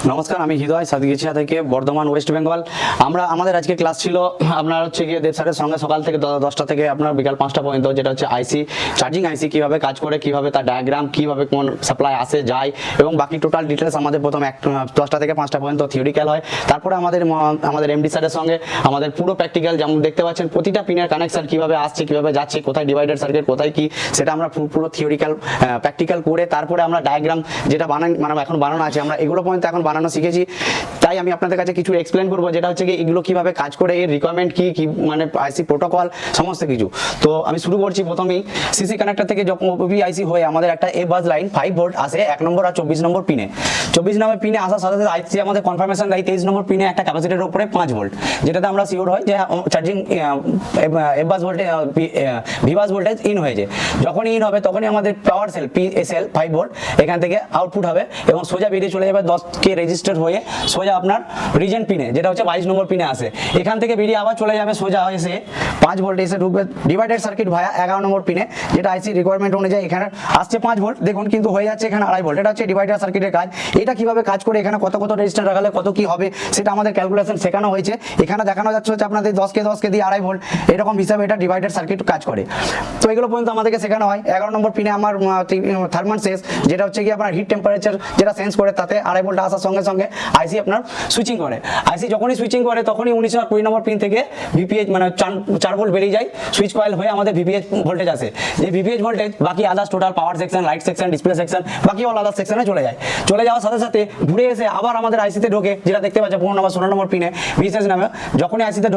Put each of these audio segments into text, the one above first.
নমস্কার, আমি হৃদয় সাতগিছিয়া থেকে বর্ধমান ওয়েস্ট বেঙ্গল। আমাদের আজকে ক্লাস ছিল আপনার হচ্ছে গিয়ে দেব স্যারের সঙ্গে সকাল থেকে 10টা থেকে আপনার বিকাল 5টা পর্যন্ত, যেটা হচ্ছে আইসি চার্জিং আইসি কীভাবে কাজ করে, কীভাবে তার ডায়াগ্রাম, কীভাবে কোন সাপ্লাই আসে যায় এবং বাকি টোটাল ডিটেলস আমাদের প্রথম 10টা থেকে 5টা পর্যন্ত থিওরিক্যাল হয়। তারপরে আমাদের এমডি স্যারের সঙ্গে আমাদের পুরো প্র্যাকটিক্যাল, যেমন দেখতে পাচ্ছেন প্রতিটা পিনের কানেকশন কীভাবে আসছে, কীভাবে যাচ্ছে, কোথায় ডিভাইডার সার্কিট কোথায় কি, সেটা আমরা পুরো থিওরিক্যাল প্র্যাকটিক্যাল করে তারপরে আমরা ডায়াগ্রাম যেটা এখন বানানো আছে, আমরা এগুলো পর্যন্ত এখন বানানো শিখেছি। তাই আমি আপনাদের কাছে কিছু এক্সপ্লেন করবো, যেটা হচ্ছে কি এগুলো কিভাবে কাজ করে, এর রিকোয়ারমেন্ট কি মানে আইসি প্রোটোকল সমস্ত কিছু। তো আমি শুরু করছি। প্রথমেই সিসি কানেক্টর থেকে যখন ওপি আইসি হয়ে আমাদের একটা এ বাস লাইন 5 ভোল্ট আসে 1 নম্বর আর 24 নম্বর পিনে। 24 নম্বর পিনে আসার সাথে সাথে আইসি আমাদের কনফার্মেশন দেয় 23 নম্বর পিনে একটা ক্যাপাসিটরের উপরে 5 ভোল্ট, যেটাতে আমরা সিওর হয় যে চার্জিং এ bus voltage VBUS voltage in হয়েছে। যখনই ইন হবে তখনই আমাদের পাওয়ার সেল পিএসএল 5 ভোল্ট এখান থেকে আউটপুট হবে এবং সোজা বেরিয়ে চলে যাবে 10K রেজিস্টার হয়ে সোজা আপনার রিজেন্ট পিনে, যেটা হচ্ছে 22 নম্বর পিনে আসে। এখান থেকে বেরিয়ে আবার চলে যাবে সোজা এসে 5 ভোল্ট এসে ঢুকবে ডিভাইডেড সার্কিট ভায়া 11 নম্বর পিনে, যেটা আইসি রিকোয়ারমেন্ট অনুযায়ী এখানে আসছে 5 ভোল্ট, দেখুন কিন্তু হয়ে যাচ্ছে এখানে 2.5 ভোল্ট। এটা হচ্ছে ডিভাইডার সার্কিটের কাজ। এটা কিভাবে কাজ করে, এখানে কত রেজিস্টার রাখলে কত কি হবে সেটা আমাদের ক্যালকুলেশন শেখানো হয়েছে। এখানে দেখানো যাচ্ছে হচ্ছে আপনাদের 10K দিয়ে 2.5 ভোল্ট এরকম হিসাবে এটা ডিভাইডার সার্কিট কাজ করে। তো এগুলো পর্যন্ত আমাদেরকে শেখানো হয়। 11 নম্বর পিনে আমার থার্মাল সেন্স, যেটা হচ্ছে কি আপনার হিট টেম্পারেচার যেটা সেন্স করে, তাতে 2.5 ভোল্ট আসার সঙ্গে সঙ্গে আইসি আপনার সুইচিং করে। আইসি যখনই সুইচিং করে তখনই 19 আর 20 নম্বর পিন থেকে ভিপিএইচ মানে 4 ভোল্ট বেরিয়ে যায়, সুইচ কয়েল হয়ে আমাদের ভিপিএইচ ভোল্টেজ আসে। যে ভিপিএইচ ভোল্টেজ বাকি others total power section, light section, display section, বাকি অল আদার্স সেকশনে চলে যায়। চলে যাওয়ার সাথে সাথে ঘুরে এসে আবার আমাদের আইসিতে ঢোকে, যেটা দেখতে পাচ্ছেন 15 নম্বর 16 নম্বর পিনে বিশেষ নামে। যখনই আইসিতে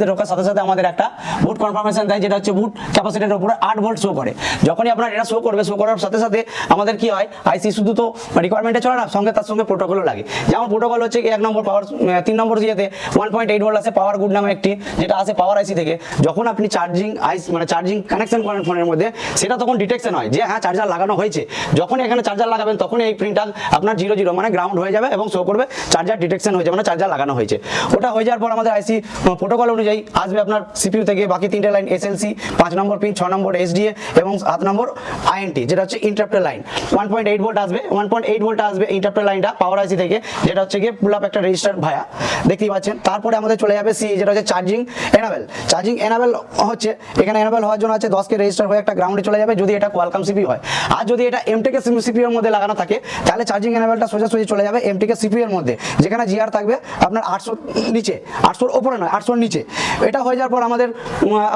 ঢোকার সাথে সাথে আমাদের একটা বুট কনফার্মেশন দেয়, যেটা হচ্ছে বুট ক্যাপাসিটরের উপরে 8 ভোল্ট শো করে। যখনই আপনার এটা শো করার সাথে সাথে আমাদের কি হয়, আইসি শুধু তো রিকোয়ারমেন্টে চলে না, তার সঙ্গে প্রোটোকলও লাগে। যেমন প্রোটোকল হচ্ছে 1 নম্বর পাওয়ার 3 নম্বর ইয়েতে 1.8 ভোল্ট আসে পাওয়ার গুড নামে একটি, যেটা আসে পাওয়ার আইসি থেকে। যখন আপনি চার্জিং কানেকশন করেন ফোনের মধ্যে, সেটা তখন ডিটেকশন হয় যে হ্যাঁ চার্জার লাগানো হয়েছে। যখনই এখানে চার্জার লাগাবেন তখনই এই প্রিন্টার আপনার 00 মানে গ্রাউন্ড হয়ে যাবে এবং শো করবে চার্জার ডিটেকশন হয়েছে, মানে চার্জার লাগানো হয়েছে। ওটা হয়ে যাওয়ার পর আমাদের আইসি প্রোটোকল অনুযায়ী আসবে আপনার সিপিইউ থেকে বাকি 3টে লাইন এসএলসি, 5 নম্বর পিন, 6 নম্বর এসডিএ এবং 7 নম্বর আইএনটি, যেটা হচ্ছে ইন্টারাপ্টার লাইন। 1.8 ভোল্ট আসবে, 1.8 ভোল্ট আসবে ইন্টারাপ্টার লাইনটা পাওয়ার আইসি থেকে, যেটা হচ্ছে গিয়ে পুল আপ একটা রেজিস্টার ভায়া দেখতেই পাচ্ছেন। তারপরে আমাদের চলে যাবে সি, যেটা হচ্ছে চার্জিং এনাবেল। চার্জিং এনাবেল হচ্ছে এখানে এনাবেল হওয়ার জন্য আছে 10K রেজিস্টার হয়ে একটা গ্রাউন্ডে চলে যাবে, যদি এটা কোয়ালকম সিপিইউ হয়। আর যদি এটা এমটেকে সিপিইউ এর মধ্যে লাগানো থাকে, তাহলে চার্জিং এনাবেলটা সোজাসুজি চলে যাবে এমটেকে সিপিইউ এর মধ্যে, যেখানে জিআর থাকবে আপনার 800 নিচে, 800 উপরে নয় 800 নিচে। এটা হয়ে যাওয়ার পর আমাদের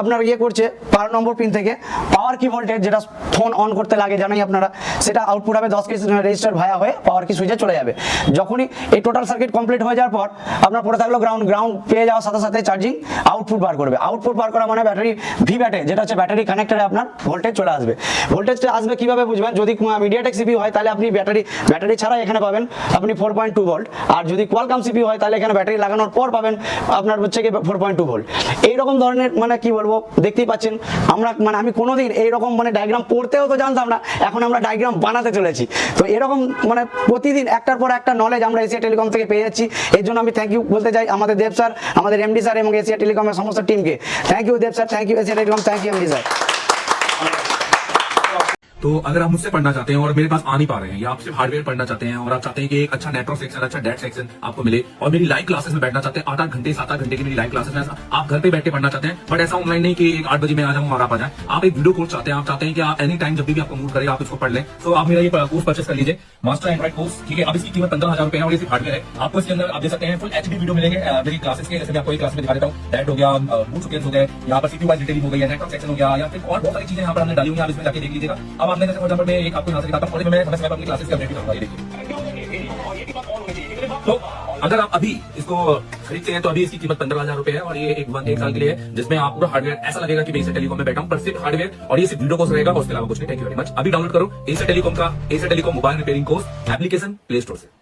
আপনার করছে 12 নম্বর পিন থেকে পাওয়ার কি ভোল্টেজ, যেটা ফোন অন করতে লাগে জানাই আপনারা, সেটা আউটপুট হবে 10K রেজিস্টার ভায়া হয়ে পাওয়ার কি সুইচে চলে যাবে। যখনই এই টোটাল সার্কিট কমপ্লিট হয়ে যাওয়ার পর আপনার পড়ে থাকলো গ্রাউন্ড পেয়ে যাওয়ার সাথে সাথে চার্জিং আউটপুট বার করবে। আউটপুট বার করা মানে ব্যাটারি ব্যাটে, যেটা হচ্ছে ব্যাটারি কানেক্টরে আপনার ভোল্টেজ চলে আসবে। ভোল্টেজটা আসবে কিভাবে বুঝবেন, যদি মিডিয়াটেক সিপিইউ হয় তাহলে আপনি ব্যাটারি ছাড়া এখানে পাবেন আপনি 4.2 ভোল্ট, আর যদি কোয়ালকম সিপিইউ হয় তাহলে এখানে ব্যাটারি লাগানোর পর পাবেন আপনার হচ্ছে কি 4.2 ভোল্ট। এইরকম ধরনের মানে কি বলবো, দেখতেই পাচ্ছেন আমি কোনোদিন এইরকম ডায়াগ্রাম পড়তেও তো জানতাম না, এখন আমরা ডায়াগ্রাম বানাতে চলেছি। তো এরকম প্রতিদিন একটার পর একটা নলেজ আমরা এশিয়া টেলিকম থেকে পেয়ে যাচ্ছি। এর জন্য আমি থ্যাংক ইউ বলতে চাই আমাদের দেব স্যার, আমাদের এমডি স্যার এবং এশিয়া টেলিকমের সমস্ত টিমকে। Thank you Dev sir, thank you Asia Telecom, thank you MD sir. तो अगर आप मुझसे पढ़ना चाहते हैं और मेरे पास आ नहीं पा रहे हैं, या आप सिर्फ हार्डवेयर पढ़ना चाहते हैं और आप चाहते हैं कि एक अच्छा नेटवर्क सेक्शन, अच्छा डेट सेक्शन आपको मिले, और मेरी लाइव क्लासेस में बैठना चाहते हैं 8-8 घंटे 7-8 घंटे की मेरी लाइव क्लासेस में, आप घर पे बैठ के पढ़ना चाहते हैं, बट ऐसा ऑनलाइन नहीं कि 8 बजे मैं आ जाऊँ और आप आ जाए। आप एक वीडियो कोर्स चाहते हैं, आप चाहते हैं कि आप एनी टाइम जब भी आपको मूड करे आप इसको पढ़ लें, तो आप मेरा ये कोर्स परचेस कर लीजिए, मास्टर एंड्रॉइड कोर्स। ठीक है, अब इसकी कीमत 15,000 रुपए है और ये सिर्फ हार्डवेयर है। आपको इसके अंदर आप दे सकते हैं फुल एचडी वीडियो मिलेंगे मेरी क्लासेस के, जैसे मैं आपको एक क्लास में दिखा देता हूँ, डेट हो गया, बूट सुकेस हो गए, यहाँ पर सीपीयू वाइज डिटेलिंग हो गई है, नेटवर्क सेक्शन हो गया, या फिर और बहुत सारी चीजें यहाँ पर हमने डाली हुई हैं, आप इसमें जाके देख लीजिएगा। अब आपने जैसे फॉर एग्जांपल मैं एक आपको यहाँ से दिखाता हूँ, और मैं अपनी क्लासेस की अपडेट करूंगा, ये देखिए। तो अगर आप अभी इसको खरीदते हैं तो अभी इसकी कीमत 15,000 रुपए है, और ये एक साल के लिए है, जिसमें आप पूरा हार्डवेयर ऐसा लगेगा कि मैं एशिया टेलीकॉम में बैठा हूं, पर सिर्फ हार्डवेयर, और ये सिर्फ वीडियो कोर्स रहेगा और उसके अलावा कुछ नहीं। Thank you very much. अभी डाउनलोड करो Asia telecom mobile repairing course application play store से।